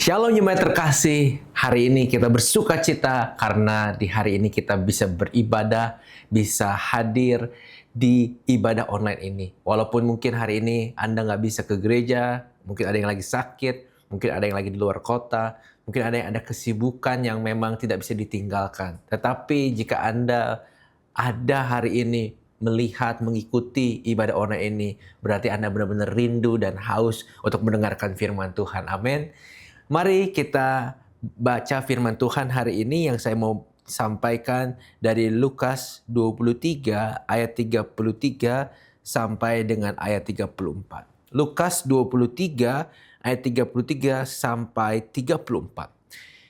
Shalom jemaat terkasih, hari ini kita bersuka cita karena di hari ini kita bisa beribadah, bisa hadir di ibadah online ini. Walaupun mungkin hari ini Anda nggak bisa ke gereja, mungkin ada yang lagi sakit, mungkin ada yang lagi di luar kota, mungkin ada kesibukan yang memang tidak bisa ditinggalkan. Tetapi jika Anda ada hari ini melihat, mengikuti ibadah online ini, berarti Anda benar-benar rindu dan haus untuk mendengarkan firman Tuhan. Amin. Mari kita baca firman Tuhan hari ini yang saya mau sampaikan dari Lukas 23 ayat 33 sampai dengan ayat 34. Lukas 23 ayat 33 sampai 34.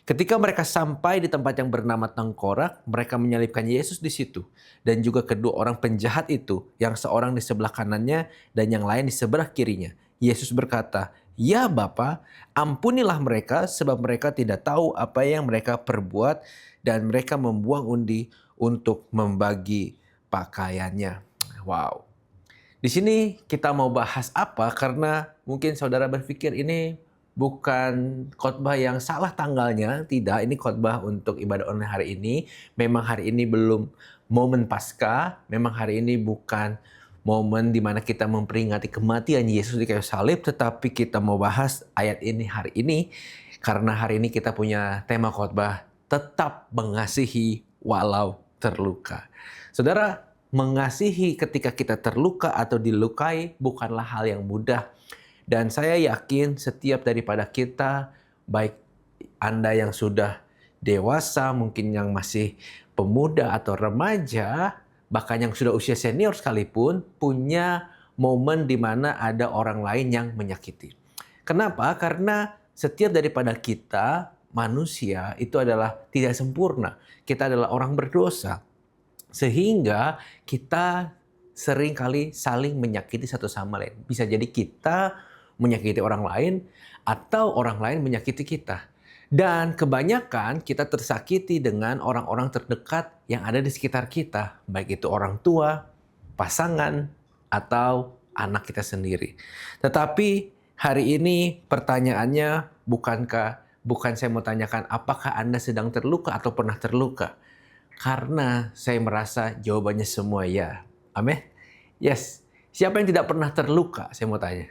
Ketika mereka sampai di tempat yang bernama Tengkorak, mereka menyalibkan Yesus di situ. Dan juga kedua orang penjahat itu, yang seorang di sebelah kanannya dan yang lain di sebelah kirinya. Yesus berkata, "Ya Bapa, ampunilah mereka sebab mereka tidak tahu apa yang mereka perbuat." Dan mereka membuang undi untuk membagi pakaiannya. Wow. Di sini kita mau bahas apa? Karena mungkin saudara berpikir ini bukan khotbah yang salah tanggalnya. Tidak, ini khotbah untuk ibadah online hari ini. Memang hari ini belum momen Paskah. Memang hari ini bukan momen di mana kita memperingati kematian Yesus di kayu salib. Tetapi kita mau bahas ayat ini hari ini. Karena hari ini kita punya tema khotbah, tetap mengasihi walau terluka. Saudara, mengasihi ketika kita terluka atau dilukai bukanlah hal yang mudah. Dan saya yakin setiap daripada kita, baik Anda yang sudah dewasa, mungkin yang masih pemuda atau remaja, bahkan yang sudah usia senior sekalipun, punya momen di mana ada orang lain yang menyakiti. Kenapa? Karena setiap daripada kita, manusia, itu adalah tidak sempurna. Kita adalah orang berdosa. Sehingga kita seringkali saling menyakiti satu sama lain. Bisa jadi kita menyakiti orang lain atau orang lain menyakiti kita. Dan kebanyakan kita tersakiti dengan orang-orang terdekat yang ada di sekitar kita. Baik itu orang tua, pasangan, atau anak kita sendiri. Tetapi hari ini pertanyaannya bukan saya mau tanyakan apakah Anda sedang terluka atau pernah terluka. Karena saya merasa jawabannya semua ya. Amin. Yes. Siapa yang tidak pernah terluka? Saya mau tanya.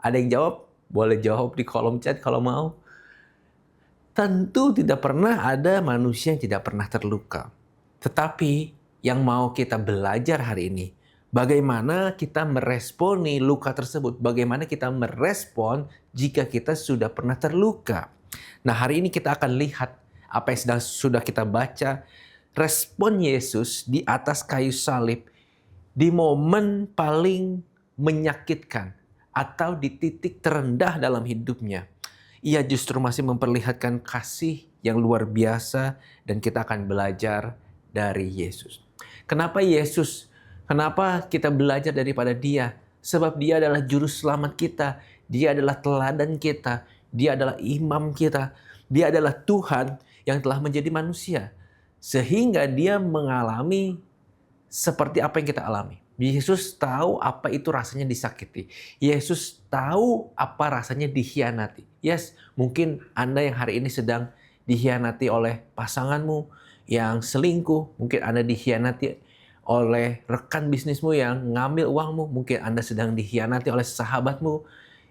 Ada yang jawab? Boleh jawab di kolom chat kalau mau. Tentu tidak pernah ada manusia yang tidak pernah terluka. Tetapi yang mau kita belajar hari ini, bagaimana kita meresponi luka tersebut. Bagaimana kita merespon jika kita sudah pernah terluka. Nah, hari ini kita akan lihat apa yang sudah kita baca. Respon Yesus di atas kayu salib di momen paling menyakitkan atau di titik terendah dalam hidupnya. Ia justru masih memperlihatkan kasih yang luar biasa dan kita akan belajar dari Yesus. Kenapa Yesus? Kenapa kita belajar daripada Dia? Sebab Dia adalah juru selamat kita. Dia adalah teladan kita. Dia adalah imam kita. Dia adalah Tuhan yang telah menjadi manusia. Sehingga dia mengalami seperti apa yang kita alami. Yesus tahu apa itu rasanya disakiti. Yesus tahu apa rasanya dikhianati. Yes, mungkin Anda yang hari ini sedang dikhianati oleh pasanganmu yang selingkuh. Mungkin Anda dikhianati oleh rekan bisnismu yang ngambil uangmu. Mungkin Anda sedang dikhianati oleh sahabatmu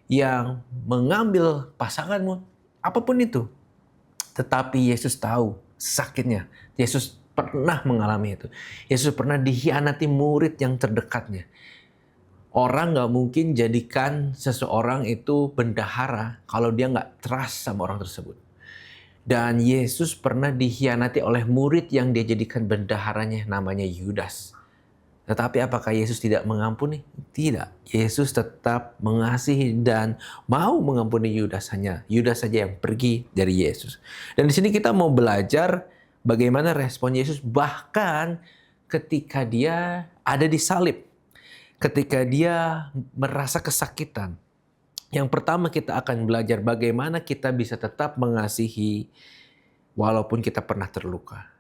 yang mengambil pasanganmu. Apapun itu. Tetapi Yesus tahu sakitnya. Yesus pernah mengalami itu. Yesus pernah dikhianati murid yang terdekatnya. Orang gak mungkin jadikan seseorang itu bendahara kalau dia gak trust sama orang tersebut. Dan Yesus pernah dikhianati oleh murid yang dia jadikan bendaharanya, namanya Yudas. Tetapi apakah Yesus tidak mengampuni? Tidak. Yesus tetap mengasihi dan mau mengampuni Yudas. Hanya Yudas saja yang pergi dari Yesus. Dan di sini kita mau belajar bagaimana respon Yesus bahkan ketika dia ada di salib. Ketika dia merasa kesakitan. Yang pertama kita akan belajar bagaimana kita bisa tetap mengasihi walaupun kita pernah terluka.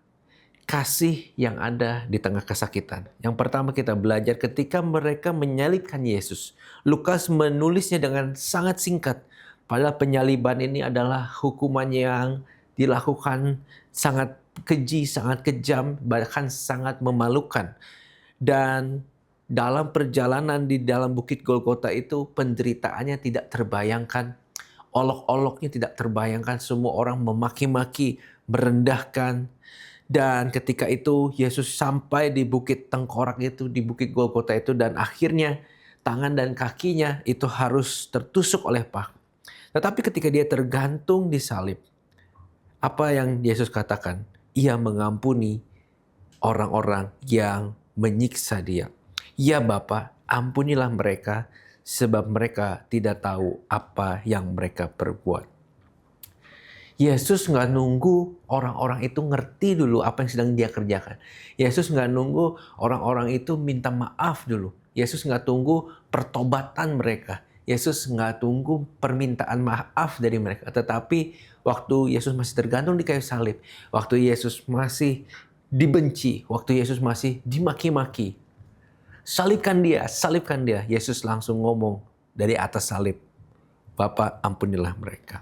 Kasih yang ada di tengah kesakitan. Yang pertama kita belajar ketika mereka menyalibkan Yesus. Lukas menulisnya dengan sangat singkat. Padahal penyaliban ini adalah hukuman yang dilakukan sangat keji, sangat kejam, bahkan sangat memalukan. Dan dalam perjalanan di dalam Bukit Golgota itu penderitaannya tidak terbayangkan, olok-oloknya tidak terbayangkan, semua orang memaki-maki, merendahkan. Dan ketika itu Yesus sampai di Bukit Tengkorak itu, di Bukit Golgota itu, dan akhirnya tangan dan kakinya itu harus tertusuk oleh paku. Tetapi ketika dia tergantung di salib, apa yang Yesus katakan? Ia mengampuni orang-orang yang menyiksa dia. Ya Bapa, ampunilah mereka sebab mereka tidak tahu apa yang mereka perbuat. Yesus nggak nunggu orang-orang itu ngerti dulu apa yang sedang dia kerjakan. Yesus nggak nunggu orang-orang itu minta maaf dulu. Yesus nggak tunggu pertobatan mereka. Yesus nggak tunggu permintaan maaf dari mereka. Tetapi waktu Yesus masih tergantung di kayu salib, waktu Yesus masih dibenci, waktu Yesus masih dimaki-maki, salibkan dia, salibkan dia. Yesus langsung ngomong dari atas salib, Bapa ampunilah mereka.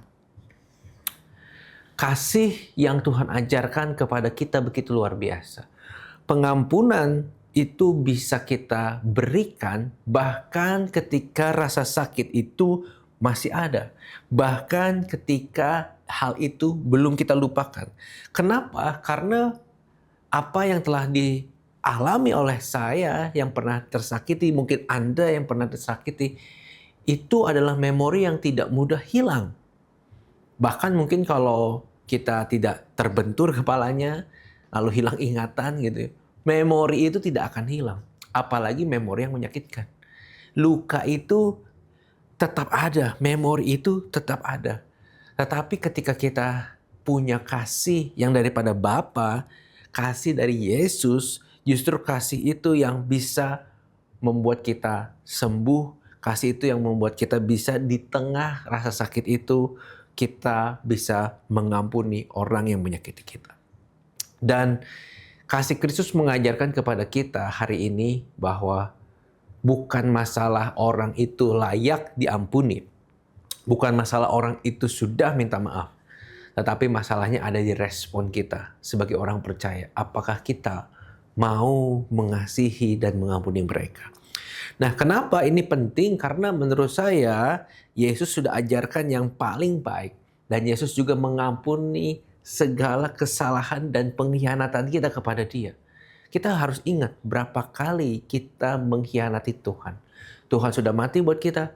Kasih yang Tuhan ajarkan kepada kita begitu luar biasa. Pengampunan itu bisa kita berikan bahkan ketika rasa sakit itu masih ada. Bahkan ketika hal itu belum kita lupakan. Kenapa? Karena apa yang telah dialami oleh saya yang pernah tersakiti, mungkin Anda yang pernah tersakiti, itu adalah memori yang tidak mudah hilang. Bahkan mungkin kalau kita tidak terbentur kepalanya, lalu hilang ingatan gitu, memori itu tidak akan hilang. Apalagi memori yang menyakitkan. Luka itu tetap ada, memori itu tetap ada. Tetapi ketika kita punya kasih yang daripada Bapa, kasih dari Yesus, justru kasih itu yang bisa membuat kita sembuh. Kasih itu yang membuat kita bisa di tengah rasa sakit itu, kita bisa mengampuni orang yang menyakiti kita. Dan kasih Kristus mengajarkan kepada kita hari ini bahwa bukan masalah orang itu layak diampuni. Bukan masalah orang itu sudah minta maaf. Tetapi masalahnya ada di respon kita sebagai orang percaya. Apakah kita mau mengasihi dan mengampuni mereka? Nah, kenapa ini penting? Karena menurut saya, Yesus sudah ajarkan yang paling baik. Dan Yesus juga mengampuni segala kesalahan dan pengkhianatan kita kepada Dia. Kita harus ingat berapa kali kita mengkhianati Tuhan. Tuhan sudah mati buat kita.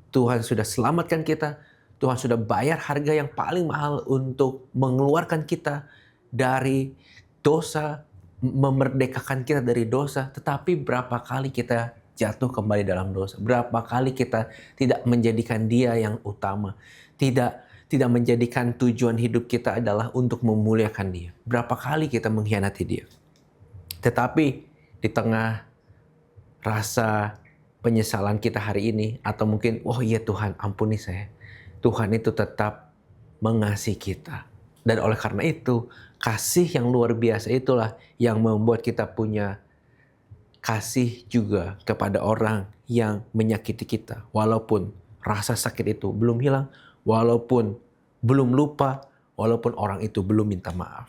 Tuhan sudah selamatkan kita. Tuhan sudah bayar harga yang paling mahal untuk mengeluarkan kita dari dosa, memerdekakan kita dari dosa. Tetapi berapa kali kita jatuh kembali dalam dosa. Berapa kali kita tidak menjadikan Dia yang utama. Tidak menjadikan tujuan hidup kita adalah untuk memuliakan Dia. Berapa kali kita mengkhianati Dia. Tetapi di tengah rasa penyesalan kita hari ini, atau mungkin, oh iya Tuhan ampuni saya. Tuhan itu tetap mengasihi kita. Dan oleh karena itu, kasih yang luar biasa itulah yang membuat kita punya kasih juga kepada orang yang menyakiti kita. Walaupun rasa sakit itu belum hilang, walaupun belum lupa, walaupun orang itu belum minta maaf.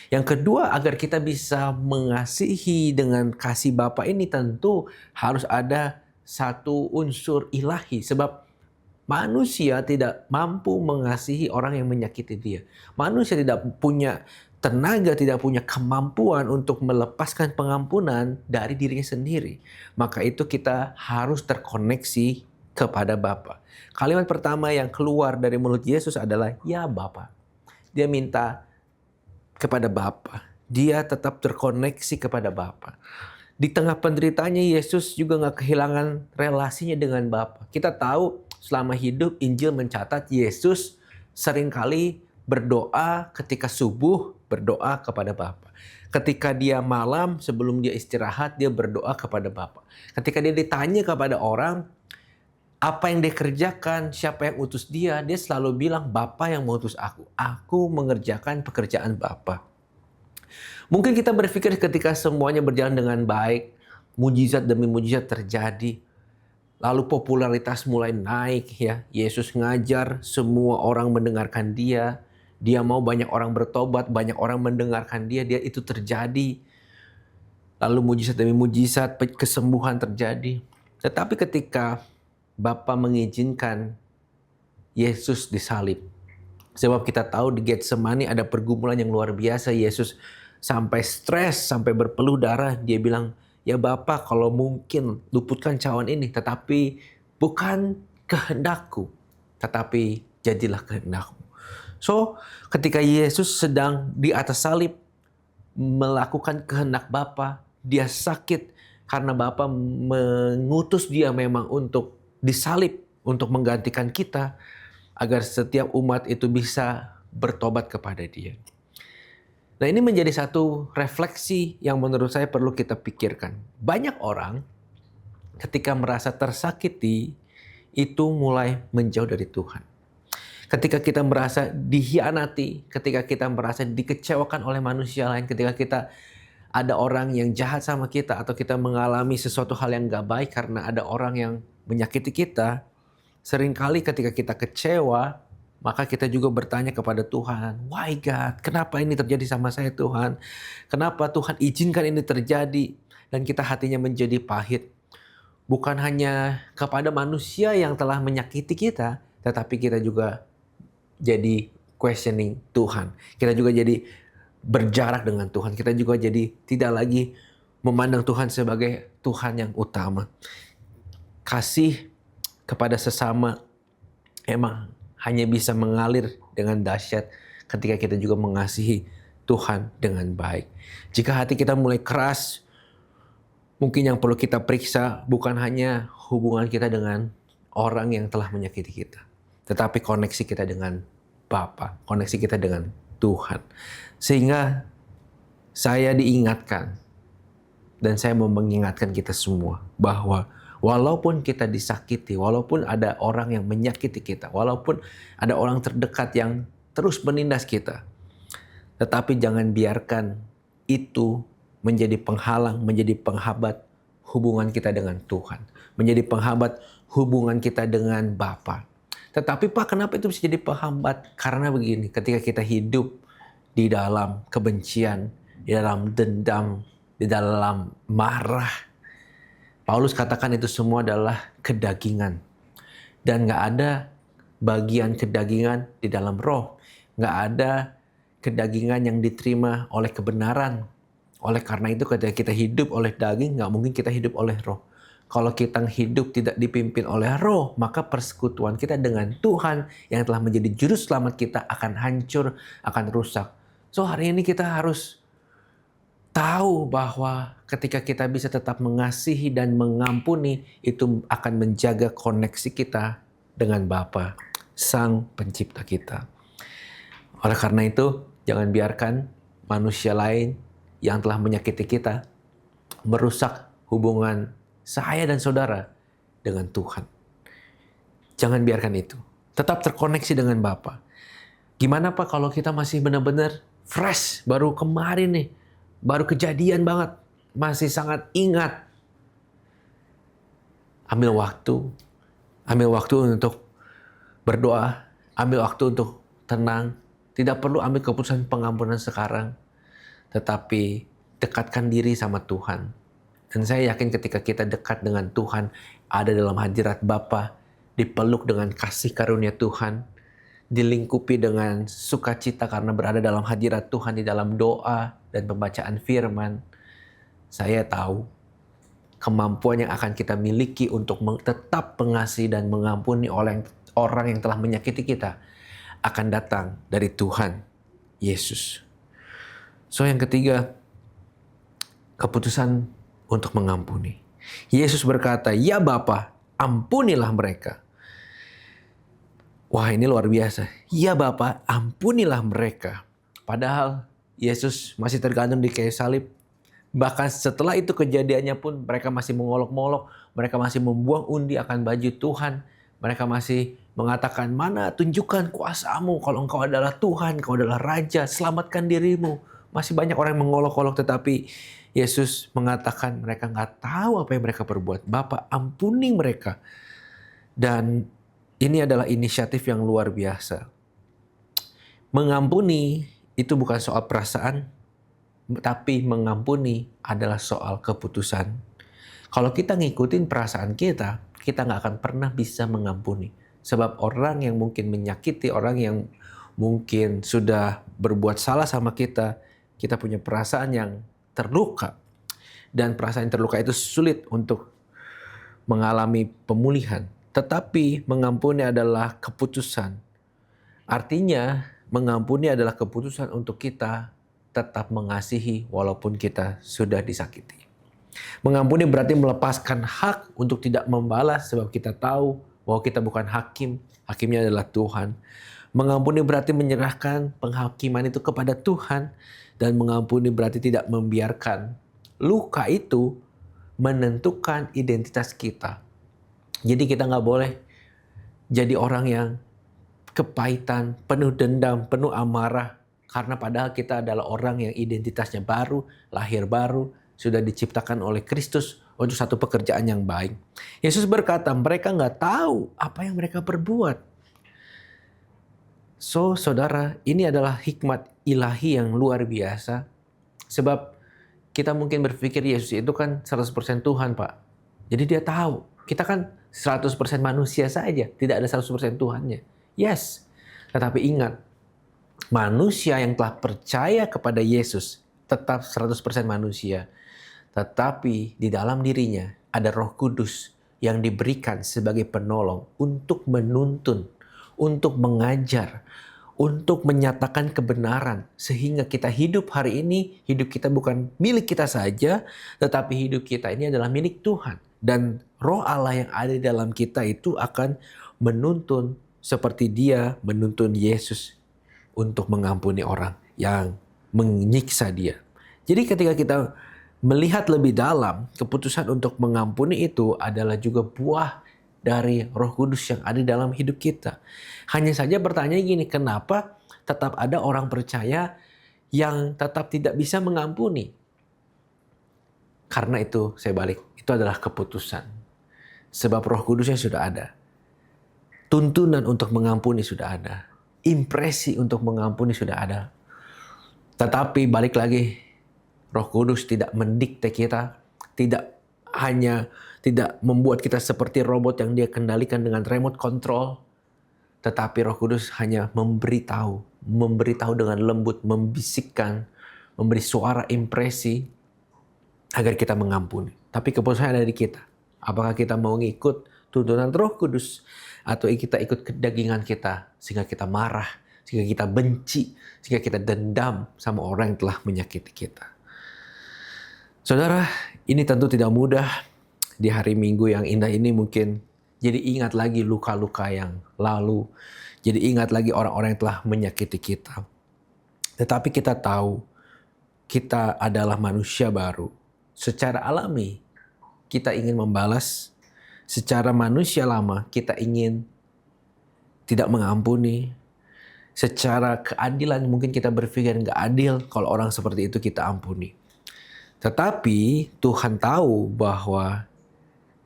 Yang kedua, agar kita bisa mengasihi dengan kasih Bapa ini tentu harus ada satu unsur ilahi. Sebab manusia tidak mampu mengasihi orang yang menyakiti dia. Manusia tidak punya tenaga, tidak punya kemampuan untuk melepaskan pengampunan dari dirinya sendiri. Maka itu kita harus terkoneksi kepada Bapa. Kalimat pertama yang keluar dari mulut Yesus adalah, ya Bapa. Dia minta kepada Bapa. Dia tetap terkoneksi kepada Bapa. Di tengah penderitaannya, Yesus juga gak kehilangan relasinya dengan Bapa. Kita tahu selama hidup Injil mencatat Yesus seringkali berdoa ketika subuh, berdoa kepada Bapa. Ketika dia malam sebelum dia istirahat, dia berdoa kepada Bapa. Ketika dia ditanya kepada orang, apa yang dia kerjakan, siapa yang utus dia, dia selalu bilang, Bapa yang mengutus aku. Aku mengerjakan pekerjaan Bapa. Mungkin kita berpikir ketika semuanya berjalan dengan baik, mujizat demi mujizat terjadi, Lalu popularitas mulai naik ya. Yesus ngajar, semua orang mendengarkan dia. Dia mau banyak orang bertobat, banyak orang mendengarkan dia. Dia itu terjadi. Lalu mujizat demi mujizat, kesembuhan terjadi. Tetapi ketika Bapa mengizinkan Yesus disalib, sebab kita tahu di Getsemani ada pergumulan yang luar biasa. Yesus sampai stres, sampai berpeluh darah. Dia bilang, ya Bapa, kalau mungkin luputkan cawan ini. Tetapi bukan kehendakku, tetapi jadilah kehendakmu. So, ketika Yesus sedang di atas salib, melakukan kehendak Bapa, dia sakit karena Bapa mengutus dia memang untuk disalib, untuk menggantikan kita, agar setiap umat itu bisa bertobat kepada dia. Nah, ini menjadi satu refleksi yang menurut saya perlu kita pikirkan. Banyak orang ketika merasa tersakiti itu mulai menjauh dari Tuhan. Ketika kita merasa dikhianati, ketika kita merasa dikecewakan oleh manusia lain, ketika kita ada orang yang jahat sama kita, atau kita mengalami sesuatu hal yang gak baik karena ada orang yang menyakiti kita, seringkali ketika kita kecewa, maka kita juga bertanya kepada Tuhan, "Why God? Kenapa ini terjadi sama saya Tuhan? Kenapa Tuhan izinkan ini terjadi?" Dan kita hatinya menjadi pahit. Bukan hanya kepada manusia yang telah menyakiti kita, tetapi kita juga jadi questioning Tuhan. Kita juga jadi berjarak dengan Tuhan. Kita juga jadi tidak lagi memandang Tuhan sebagai Tuhan yang utama. Kasih kepada sesama emang hanya bisa mengalir dengan dahsyat ketika kita juga mengasihi Tuhan dengan baik. Jika hati kita mulai keras, mungkin yang perlu kita periksa bukan hanya hubungan kita dengan orang yang telah menyakiti kita, tetapi koneksi kita dengan Bapa, koneksi kita dengan Tuhan. Sehingga saya diingatkan, dan saya mau mengingatkan kita semua, bahwa walaupun kita disakiti, walaupun ada orang yang menyakiti kita, walaupun ada orang terdekat yang terus menindas kita, tetapi jangan biarkan itu menjadi penghalang, menjadi penghambat hubungan kita dengan Tuhan, menjadi penghambat hubungan kita dengan Bapa. Tetapi Pak, kenapa itu bisa jadi penghambat? Karena begini, ketika kita hidup di dalam kebencian, di dalam dendam, di dalam marah, Paulus katakan itu semua adalah kedagingan. Dan gak ada bagian kedagingan di dalam roh. Gak ada kedagingan yang diterima oleh kebenaran. Oleh karena itu ketika kita hidup oleh daging, gak mungkin kita hidup oleh roh. Kalau kita hidup tidak dipimpin oleh roh, maka persekutuan kita dengan Tuhan yang telah menjadi juru selamat kita akan hancur, akan rusak. So hari ini kita harus tahu bahwa ketika kita bisa tetap mengasihi dan mengampuni, itu akan menjaga koneksi kita dengan Bapa, Sang Pencipta kita. Oleh karena itu, jangan biarkan manusia lain yang telah menyakiti kita merusak hubungan saya dan saudara dengan Tuhan. Jangan biarkan itu. Tetap terkoneksi dengan Bapa. Gimana Pak kalau kita masih benar-benar fresh, baru kemarin nih, baru kejadian banget, masih sangat ingat. Ambil waktu untuk berdoa, ambil waktu untuk tenang. Tidak perlu ambil keputusan pengampunan sekarang, tetapi dekatkan diri sama Tuhan. Dan saya yakin ketika kita dekat dengan Tuhan, ada dalam hadirat Bapa, dipeluk dengan kasih karunia Tuhan, dilingkupi dengan sukacita karena berada dalam hadirat Tuhan di dalam doa dan pembacaan firman, saya tahu kemampuan yang akan kita miliki untuk tetap mengasihi dan mengampuni oleh orang yang telah menyakiti kita akan datang dari Tuhan Yesus. So yang ketiga, keputusan untuk mengampuni. Yesus berkata, "Ya Bapa, ampunilah mereka." Wah, ini luar biasa. "Ya Bapa, ampunilah mereka." Padahal Yesus masih tergantung di kayu salib. Bahkan setelah itu kejadiannya pun mereka masih mengolok-molok, mereka masih membuang undi akan baju Tuhan. Mereka masih mengatakan, "Mana tunjukkan kuasamu, kalau engkau adalah Tuhan, engkau adalah Raja, selamatkan dirimu." Masih banyak orang yang mengolok-olok, tetapi Yesus mengatakan mereka nggak tahu apa yang mereka perbuat. Bapa, ampuni mereka. Dan ini adalah inisiatif yang luar biasa. Mengampuni itu bukan soal perasaan, tapi mengampuni adalah soal keputusan. Kalau kita ngikutin perasaan kita, kita nggak akan pernah bisa mengampuni. Sebab orang yang mungkin menyakiti, orang yang mungkin sudah berbuat salah sama kita, kita punya perasaan yang terluka. Dan perasaan yang terluka itu sulit untuk mengalami pemulihan. Tetapi mengampuni adalah keputusan. Artinya, mengampuni adalah keputusan untuk kita tetap mengasihi walaupun kita sudah disakiti. Mengampuni berarti melepaskan hak untuk tidak membalas sebab kita tahu bahwa kita bukan hakim, hakimnya adalah Tuhan. Mengampuni berarti menyerahkan penghakiman itu kepada Tuhan, dan mengampuni berarti tidak membiarkan luka itu menentukan identitas kita. Jadi kita nggak boleh jadi orang yang kepahitan, penuh dendam, penuh amarah, karena padahal kita adalah orang yang identitasnya baru, lahir baru, sudah diciptakan oleh Kristus untuk satu pekerjaan yang baik. Yesus berkata, mereka nggak tahu apa yang mereka perbuat. So, saudara, ini adalah hikmat ilahi yang luar biasa. Sebab kita mungkin berpikir Yesus itu kan 100% Tuhan, Pak. Jadi dia tahu. Kita kan 100% manusia saja, tidak ada 100% Tuhannya. Yes, tetapi ingat, manusia yang telah percaya kepada Yesus tetap 100% manusia. Tetapi di dalam dirinya ada Roh Kudus yang diberikan sebagai penolong untuk menuntun, untuk mengajar, untuk menyatakan kebenaran. Sehingga kita hidup hari ini, hidup kita bukan milik kita saja, tetapi hidup kita ini adalah milik Tuhan. Dan Roh Allah yang ada di dalam kita itu akan menuntun seperti Dia menuntun Yesus untuk mengampuni orang yang menyiksa Dia. Jadi ketika kita melihat lebih dalam, keputusan untuk mengampuni itu adalah juga buah dari Roh Kudus yang ada dalam hidup kita. Hanya saja pertanyaan gini, kenapa tetap ada orang percaya yang tetap tidak bisa mengampuni? Karena itu saya balik, itu adalah keputusan. Sebab Roh Kudusnya sudah ada. Tuntunan untuk mengampuni sudah ada. Impresi untuk mengampuni sudah ada. Tetapi balik lagi, Roh Kudus tidak mendikte kita, tidak membuat kita seperti robot yang dia kendalikan dengan remote control, tetapi Roh Kudus hanya memberitahu dengan lembut, membisikkan, memberi suara impresi agar kita mengampuni. Tapi keputusan ada di kita. Apakah kita mau ngikut tuntunan Roh Kudus atau kita ikut kedagingan kita sehingga kita marah, sehingga kita benci, sehingga kita dendam sama orang yang telah menyakiti kita. Saudara, ini tentu tidak mudah. Di hari Minggu yang indah ini mungkin jadi ingat lagi luka-luka yang lalu. Jadi ingat lagi orang-orang yang telah menyakiti kita. Tetapi kita tahu kita adalah manusia baru. Secara alami kita ingin membalas. Secara manusia lama kita ingin tidak mengampuni. Secara keadilan mungkin kita berpikir nggak adil kalau orang seperti itu kita ampuni. Tetapi Tuhan tahu bahwa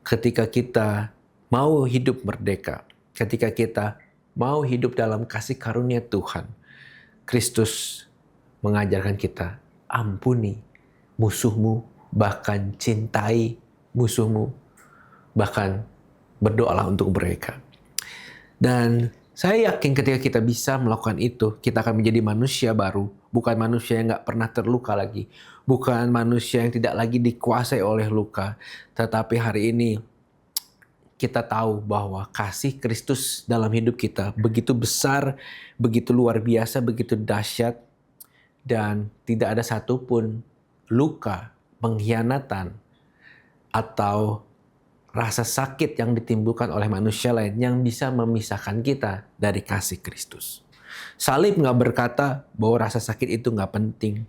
ketika kita mau hidup merdeka, ketika kita mau hidup dalam kasih karunia Tuhan, Kristus mengajarkan kita, ampuni musuhmu, bahkan cintai musuhmu, bahkan berdoalah untuk mereka. Dan saya yakin ketika kita bisa melakukan itu, kita akan menjadi manusia baru. Bukan manusia yang gak pernah terluka lagi. Bukan manusia yang tidak lagi dikuasai oleh luka. Tetapi hari ini kita tahu bahwa kasih Kristus dalam hidup kita begitu besar, begitu luar biasa, begitu dahsyat. Dan tidak ada satupun luka, pengkhianatan, atau rasa sakit yang ditimbulkan oleh manusia lain yang bisa memisahkan kita dari kasih Kristus. Salib nggak berkata bahwa rasa sakit itu nggak penting.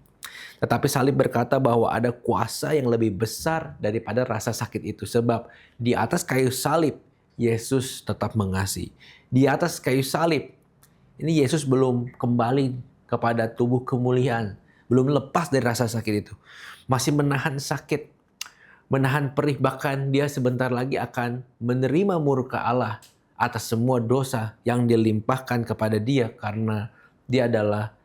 Tetapi salib berkata bahwa ada kuasa yang lebih besar daripada rasa sakit itu. Sebab di atas kayu salib, Yesus tetap mengasihi. Di atas kayu salib, ini Yesus belum kembali kepada tubuh kemuliaan. belum lepas dari rasa sakit itu. Masih menahan sakit, menahan perih, bahkan dia sebentar lagi akan menerima murka Allah atas semua dosa yang dilimpahkan kepada dia karena dia adalah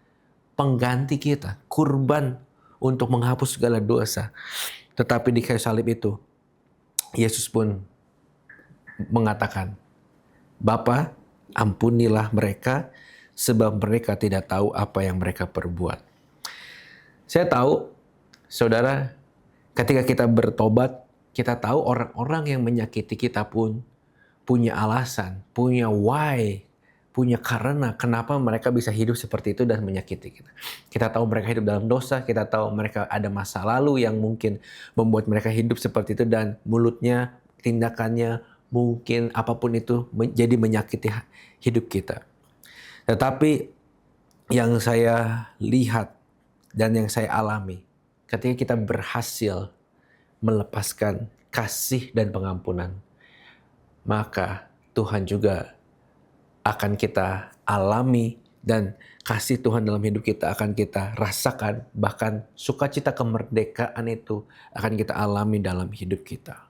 pengganti kita, kurban untuk menghapus segala dosa. Tetapi di kayu salib itu, Yesus pun mengatakan, Bapa, ampunilah mereka sebab mereka tidak tahu apa yang mereka perbuat. Saya tahu, saudara, ketika kita bertobat, kita tahu orang-orang yang menyakiti kita pun punya alasan, punya why, punya karena kenapa mereka bisa hidup seperti itu dan menyakiti kita. Kita tahu mereka hidup dalam dosa, kita tahu mereka ada masa lalu yang mungkin membuat mereka hidup seperti itu dan mulutnya, tindakannya, mungkin apapun itu jadi menyakiti hidup kita. Tetapi yang saya lihat dan yang saya alami ketika kita berhasil melepaskan kasih dan pengampunan, maka Tuhan juga akan kita alami dan kasih Tuhan dalam hidup kita akan kita rasakan. Bahkan sukacita kemerdekaan itu akan kita alami dalam hidup kita.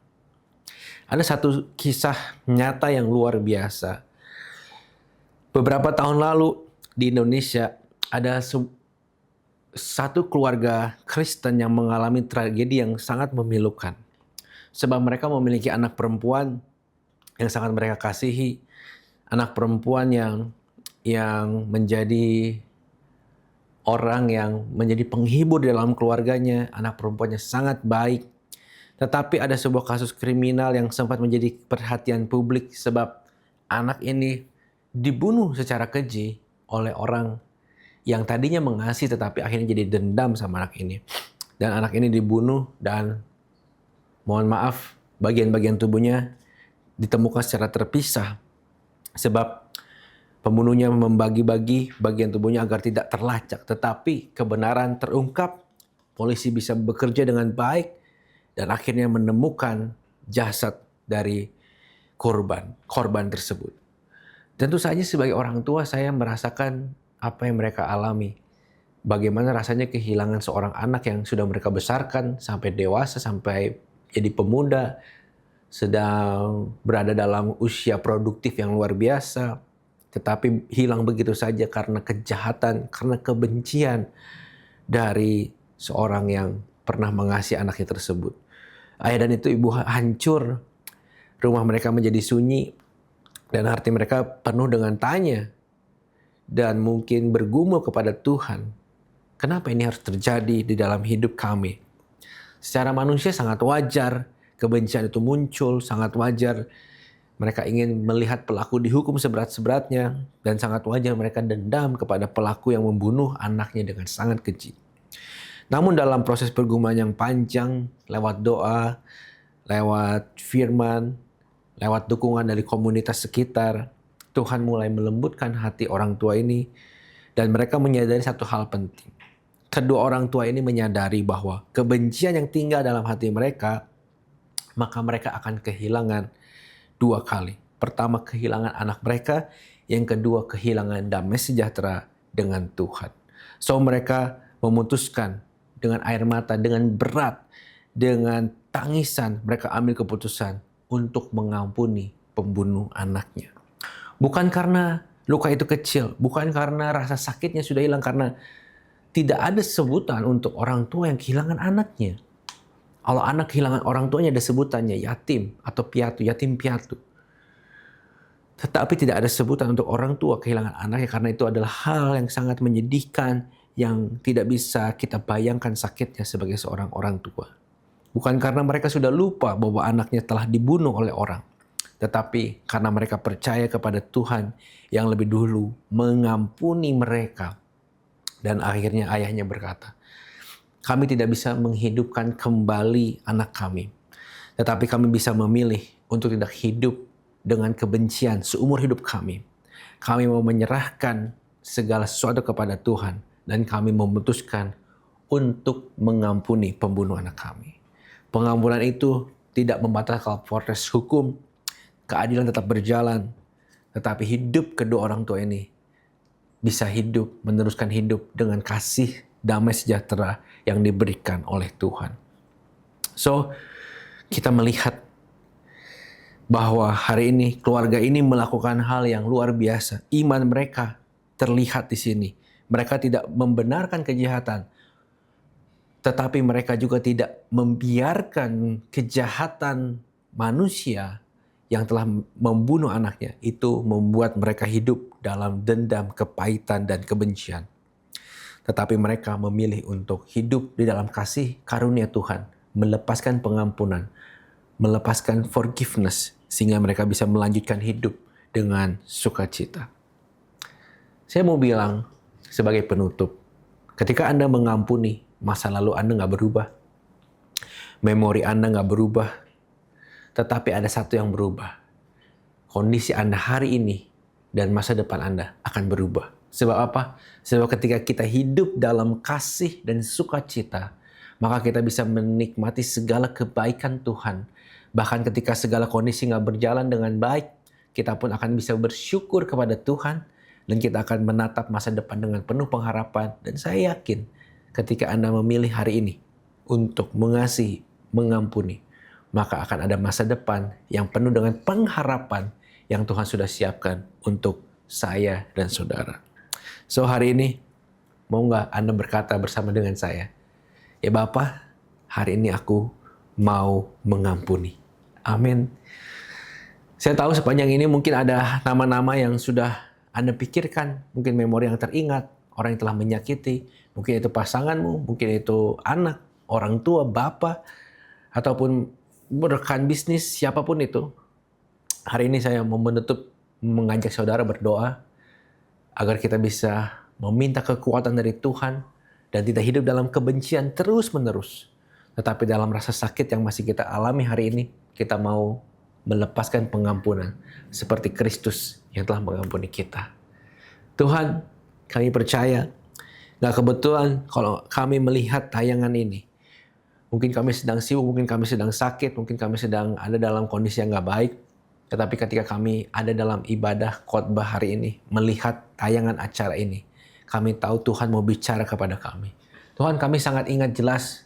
Ada satu kisah nyata yang luar biasa. Beberapa tahun lalu di Indonesia ada satu keluarga Kristen yang mengalami tragedi yang sangat memilukan. Sebab mereka memiliki anak perempuan yang sangat mereka kasihi. Anak perempuan yang menjadi orang yang menjadi penghibur dalam keluarganya. Anak perempuannya sangat baik. Tetapi ada sebuah kasus kriminal yang sempat menjadi perhatian publik sebab anak ini dibunuh secara keji oleh orang yang tadinya mengasihi tetapi akhirnya jadi dendam sama anak ini. Dan anak ini dibunuh dan mohon maaf bagian-bagian tubuhnya ditemukan secara terpisah sebab pembunuhnya membagi-bagi bagian tubuhnya agar tidak terlacak. Tetapi kebenaran terungkap, polisi bisa bekerja dengan baik dan akhirnya menemukan jasad dari korban tersebut. Tentu saja sebagai orang tua saya merasakan apa yang mereka alami. Bagaimana rasanya kehilangan seorang anak yang sudah mereka besarkan sampai dewasa, sampai jadi pemuda, sedang berada dalam usia produktif yang luar biasa, tetapi hilang begitu saja karena kejahatan, karena kebencian dari seorang yang pernah mengasihi anaknya tersebut. Ayah dan itu ibu hancur, rumah mereka menjadi sunyi, dan hati mereka penuh dengan tanya, dan mungkin bergumul kepada Tuhan, kenapa ini harus terjadi di dalam hidup kami? Secara manusia sangat wajar, kebencian itu muncul, sangat wajar. Mereka ingin melihat pelaku dihukum seberat-seberatnya, dan sangat wajar mereka dendam kepada pelaku yang membunuh anaknya dengan sangat keji. Namun dalam proses pergumulan yang panjang, lewat doa, lewat firman, lewat dukungan dari komunitas sekitar, Tuhan mulai melembutkan hati orang tua ini, dan mereka menyadari satu hal penting. Kedua orang tua ini menyadari bahwa kebencian yang tinggal dalam hati mereka, maka mereka akan kehilangan dua kali. Pertama, kehilangan anak mereka. Yang kedua, kehilangan damai sejahtera dengan Tuhan. So mereka memutuskan dengan air mata, dengan berat, dengan tangisan, mereka ambil keputusan untuk mengampuni pembunuh anaknya. Bukan karena luka itu kecil, bukan karena rasa sakitnya sudah hilang, karena tidak ada sebutan untuk orang tua yang kehilangan anaknya. Kalau anak kehilangan orang tuanya ada sebutannya yatim atau piatu, yatim piatu. Tetapi tidak ada sebutan untuk orang tua kehilangan anaknya karena itu adalah hal yang sangat menyedihkan yang tidak bisa kita bayangkan sakitnya sebagai seorang orang tua. Bukan karena mereka sudah lupa bahwa anaknya telah dibunuh oleh orang. Tetapi karena mereka percaya kepada Tuhan yang lebih dulu mengampuni mereka. Dan akhirnya ayahnya berkata, kami tidak bisa menghidupkan kembali anak kami. Tetapi kami bisa memilih untuk tidak hidup dengan kebencian seumur hidup kami. Kami mau menyerahkan segala sesuatu kepada Tuhan. Dan kami memutuskan untuk mengampuni pembunuh anak kami. Pengampunan itu tidak membatalkan proses hukum. Keadilan tetap berjalan. Tetapi hidup kedua orang tua ini bisa hidup, meneruskan hidup dengan kasih damai sejahtera yang diberikan oleh Tuhan. So, kita melihat bahwa hari ini keluarga ini melakukan hal yang luar biasa. Iman mereka terlihat di sini. Mereka tidak membenarkan kejahatan, tetapi mereka juga tidak membiarkan kejahatan manusia yang telah membunuh anaknya. Itu membuat mereka hidup dalam dendam, kepahitan, dan kebencian. Tetapi mereka memilih untuk hidup di dalam kasih karunia Tuhan, melepaskan pengampunan, melepaskan forgiveness, sehingga mereka bisa melanjutkan hidup dengan sukacita. Saya mau bilang sebagai penutup, ketika Anda mengampuni, masa lalu Anda nggak berubah. Memori Anda nggak berubah. Tetapi ada satu yang berubah. Kondisi Anda hari ini dan masa depan Anda akan berubah. Sebab apa? Sebab ketika kita hidup dalam kasih dan sukacita, maka kita bisa menikmati segala kebaikan Tuhan. Bahkan ketika segala kondisi nggak berjalan dengan baik, kita pun akan bisa bersyukur kepada Tuhan, dan kita akan menatap masa depan dengan penuh pengharapan. Dan saya yakin ketika Anda memilih hari ini untuk mengasihi, mengampuni, maka akan ada masa depan yang penuh dengan pengharapan yang Tuhan sudah siapkan untuk saya dan saudara. So hari ini, mau nggak Anda berkata bersama dengan saya, ya Bapa, hari ini aku mau mengampuni. Amin. Saya tahu sepanjang ini mungkin ada nama-nama yang sudah Anda pikirkan, mungkin memori yang teringat, orang yang telah menyakiti, mungkin itu pasanganmu, mungkin itu anak, orang tua, bapak, ataupun rekan bisnis, siapapun itu. Hari ini saya mau mengajak saudara berdoa agar kita bisa meminta kekuatan dari Tuhan dan tidak hidup dalam kebencian terus-menerus. Tetapi dalam rasa sakit yang masih kita alami hari ini, kita mau melepaskan pengampunan seperti Kristus yang telah mengampuni kita. Tuhan, kami percaya, gak kebetulan kalau kami melihat tayangan ini. Mungkin kami sedang sibuk, mungkin kami sedang sakit, mungkin kami sedang ada dalam kondisi yang gak baik. Tetapi ketika kami ada dalam ibadah khotbah hari ini, melihat tayangan acara ini, kami tahu Tuhan mau bicara kepada kami. Tuhan, kami sangat ingat jelas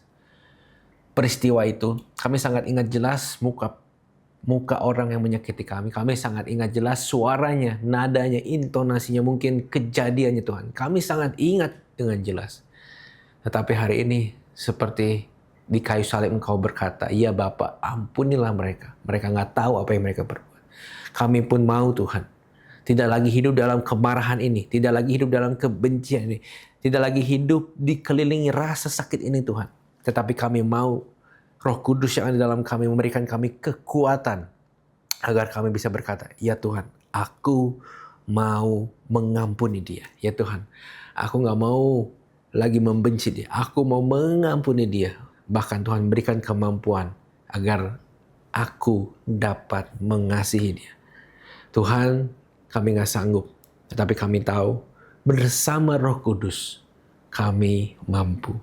peristiwa itu. Kami sangat ingat jelas muka orang yang menyakiti kami. Kami sangat ingat jelas suaranya, nadanya, intonasinya, mungkin kejadiannya Tuhan. Kami sangat ingat dengan jelas. Tetapi hari ini seperti di kayu salib Engkau berkata, "Ya Bapa, ampunilah mereka. Mereka nggak tahu apa yang mereka berbuat." Kami pun mau Tuhan, tidak lagi hidup dalam kemarahan ini, tidak lagi hidup dalam kebencian ini, tidak lagi hidup dikelilingi rasa sakit ini Tuhan. Tetapi kami mau Roh Kudus yang ada dalam kami memberikan kami kekuatan agar kami bisa berkata, "Ya Tuhan, aku mau mengampuni dia. Ya Tuhan, aku nggak mau lagi membenci dia. Aku mau mengampuni dia." Bahkan Tuhan berikan kemampuan agar aku dapat mengasihi dia. Tuhan, kami nggak sanggup, tetapi kami tahu bersama Roh Kudus kami mampu.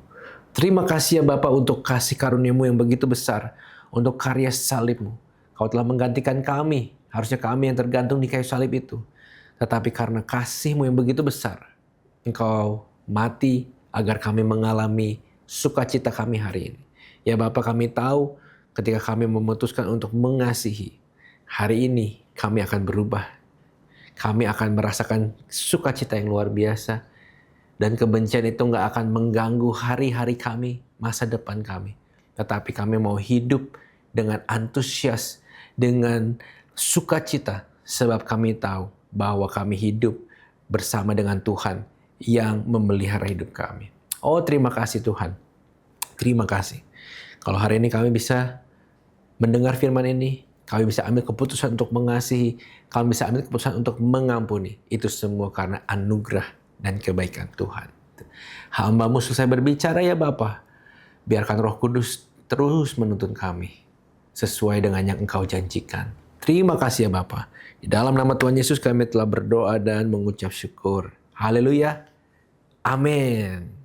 Terima kasih ya Bapa untuk kasih karunia-Mu yang begitu besar, untuk karya salib-Mu. Kau telah menggantikan kami, harusnya kami yang tergantung di kayu salib itu. Tetapi karena kasih-Mu yang begitu besar, Engkau mati agar kami mengalami sukacita kami hari ini. Ya Bapa, kami tahu ketika kami memutuskan untuk mengasihi, hari ini kami akan berubah. Kami akan merasakan sukacita yang luar biasa. Dan kebencian itu nggak akan mengganggu hari-hari kami, masa depan kami. Tetapi kami mau hidup dengan antusias, dengan sukacita. Sebab kami tahu bahwa kami hidup bersama dengan Tuhan yang memelihara hidup kami. Oh, terima kasih Tuhan. Terima kasih. Kalau hari ini kami bisa mendengar firman ini, kami bisa ambil keputusan untuk mengasihi, kami bisa ambil keputusan untuk mengampuni. Itu semua karena anugerah dan kebaikan Tuhan. Hamba-Mu selesai berbicara ya Bapa. Biarkan Roh Kudus terus menuntun kami sesuai dengan yang Engkau janjikan. Terima kasih ya Bapa. Di dalam nama Tuhan Yesus kami telah berdoa dan mengucap syukur. Haleluya. Amin.